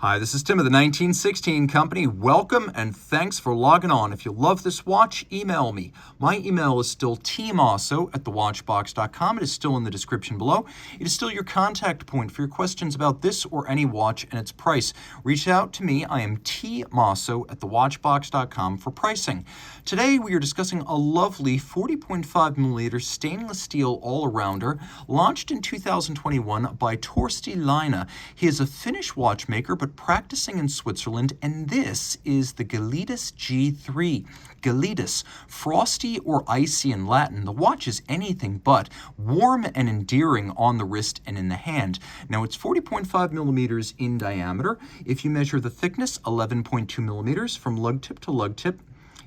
Hi, this is Tim of the 1916 Company. Welcome and thanks for logging on. If you love this watch, email me. My email is still tmosso@thewatchbox.com. It is still in the description below. It is still your contact point for your questions about this or any watch and its price. Reach out to me. I am tmosso@thewatchbox.com for pricing. Today we are discussing a lovely 40.5mm stainless steel all-arounder launched in 2021 by LAINE. He is a Finnish watchmaker but practicing in Switzerland, and this is the Gelidus G3. Gelidus, frosty or icy in Latin, the watch is anything but warm and endearing on the wrist and in the hand. Now it's 40.5 millimeters in diameter. If you measure the thickness, 11.2 millimeters from lug tip to lug tip.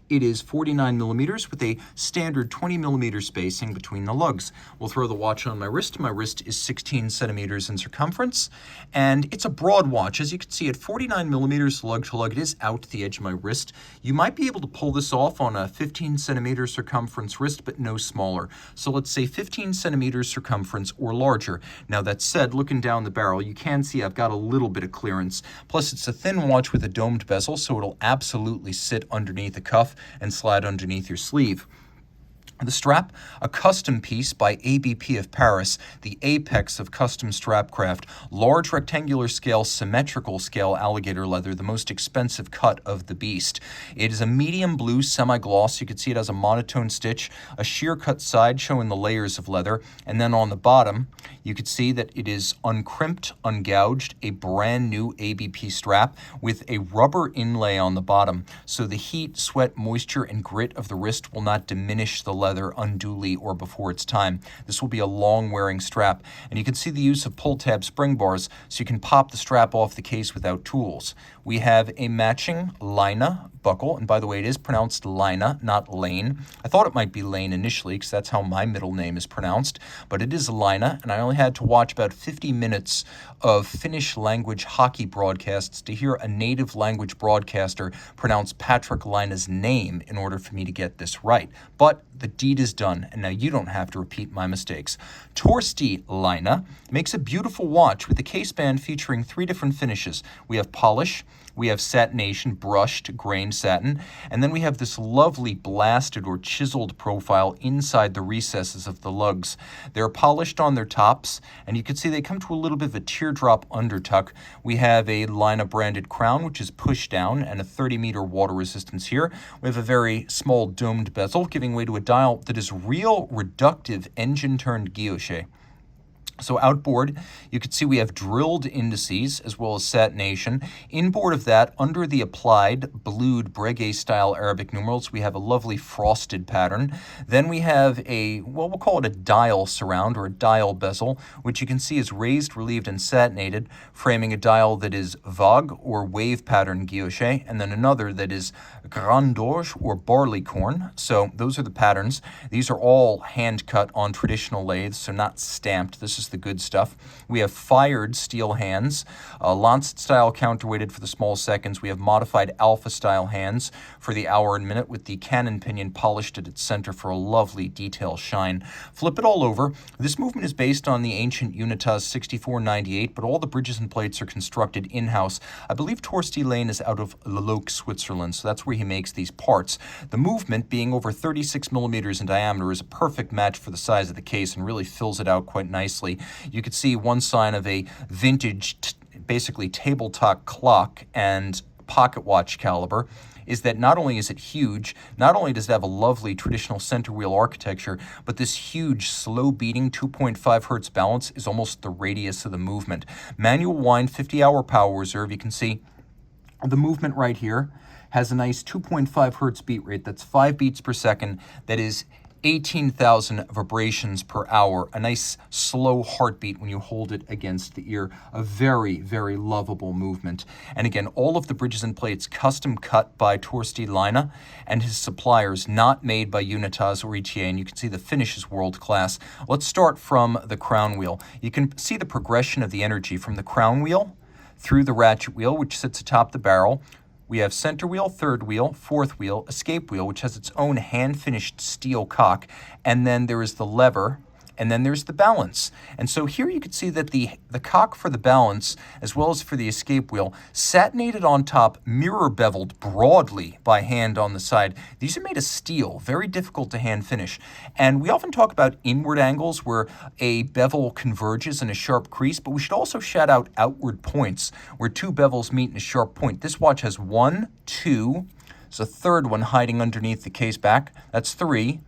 It is 49 millimeters with a standard 20 millimeter spacing between the lugs. We'll throw the watch on my wrist. My wrist is 16 centimeters in circumference, and it's a broad watch. As you can see, at 49 millimeters lug to lug, it is out the edge of my wrist. You might be able to pull this off on a 15 centimeter circumference wrist, but no smaller. So let's say 15 centimeters circumference or larger. Now that said, looking down the barrel, you can see I've got a little bit of clearance. Plus, it's a thin watch with a domed bezel, so it'll absolutely sit underneath the cuff and slide underneath your sleeve. The strap, a custom piece by ABP of Paris, the apex of custom strap craft, large rectangular scale, symmetrical scale alligator leather, the most expensive cut of the beast. It is a medium blue semi-gloss. You can see it has a monotone stitch, a sheer cut side showing the layers of leather, and then on the bottom, you can see that it is uncrimped, ungouged, a brand new ABP strap with a rubber inlay on the bottom, so the heat, sweat, moisture, and grit of the wrist will not diminish the leather unduly or before its time. This will be a long-wearing strap, and you can see the use of pull-tab spring bars so you can pop the strap off the case without tools. We have a matching LAINE buckle, and by the way, it is pronounced LAINE, not LAINE. I thought it might be LAINE initially because that's how my middle name is pronounced, but it is LAINE, and I only had to watch about 50 minutes of Finnish language hockey broadcasts to hear a native language broadcaster pronounce Patrick Laine's name in order for me to get this right. But the deed is done, and now you don't have to repeat my mistakes. LAINE makes a beautiful watch with a case band featuring 3 different finishes. We have polish, we have satination, brushed grain satin, and then we have this lovely blasted or chiseled profile inside the recesses of the lugs. They're polished on their tops, and you can see they come to a little bit of a teardrop undertuck. We have a LAINE branded crown, which is pushed down, and a 30-meter water resistance here. We have a very small domed bezel, giving way to a dial that is real reductive engine-turned guilloche. So outboard, you can see we have drilled indices as well as satination. Inboard of that, under the applied blued Breguet-style Arabic numerals, we have a lovely frosted pattern. Then we have a, well, we'll call it a dial surround or a dial bezel, which you can see is raised, relieved, and satinated, framing a dial that is vague or wave pattern guilloche, and then another that is grand orge or barleycorn. So those are the patterns. These are all hand cut on traditional lathes, so not stamped. This is the good stuff. We have fired steel hands, Lancet style counterweighted for the small seconds. We have modified alpha style hands for the hour and minute with the cannon pinion polished at its center for a lovely detail shine. Flip it all over. This movement is based on the ancient Unitas 6498, but all the bridges and plates are constructed in-house. I believe LAINE is out of Leloc, Switzerland, so that's where he makes these parts. The movement, being over 36 millimeters in diameter, is a perfect match for the size of the case and really fills it out quite nicely. You could see one sign of a vintage, basically tabletop clock and pocket watch caliber is that not only is it huge, not only does it have a lovely traditional center wheel architecture, but this huge slow beating 2.5 hertz balance is almost the radius of the movement. Manual wind, 50-hour power reserve. You can see the movement right here has a nice 2.5 hertz beat rate. That's 5 beats per second. That is 18,000 vibrations per hour, a nice slow heartbeat when you hold it against the ear, a very, very lovable movement. And again, all of the bridges and plates custom cut by LAINE and his suppliers, not made by Unitas or ETA, and you can see the finish is world class. Let's start from the crown wheel. You can see the progression of the energy from the crown wheel through the ratchet wheel, which sits atop the barrel. We have center wheel, third wheel, fourth wheel, escape wheel, which has its own hand-finished steel cock, and then there is the lever And then there's the balance. And so here you can see that the cock for the balance, as well as for the escape wheel, satinated on top, mirror beveled broadly by hand on the side. These are made of steel, very difficult to hand finish. And we often talk about inward angles where a bevel converges in a sharp crease, but we should also shout out outward points where two bevels meet in a sharp point. This watch has 1, 2, there's a third one hiding underneath the case back. That's 3,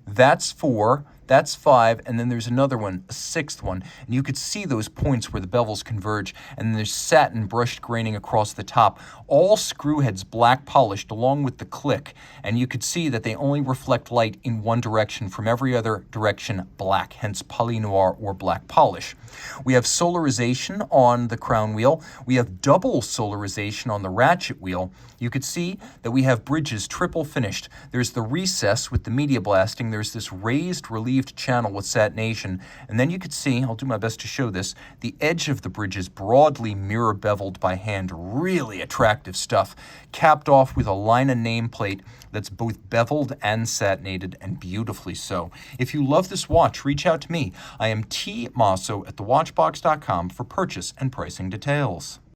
that's 4, that's 5, and then there's another one, a 6th one. And you could see those points where the bevels converge, and then there's satin brushed graining across the top. All screw heads black polished along with the click, and you could see that they only reflect light in one direction, from every other direction black, hence polynoir or black polish. We have solarization on the crown wheel. We have double solarization on the ratchet wheel. You could see that we have bridges triple finished. There's the recess with the media blasting. There's this raised relieved channel with satination. And then you could see, I'll do my best to show this, the edge of the bridges broadly mirror beveled by hand. Really attractive stuff. Capped off with a LAINE nameplate that's both beveled and satinated, and beautifully so. If you love this watch, reach out to me. I am Team Mosso at thewatchbox.com for purchase and pricing details.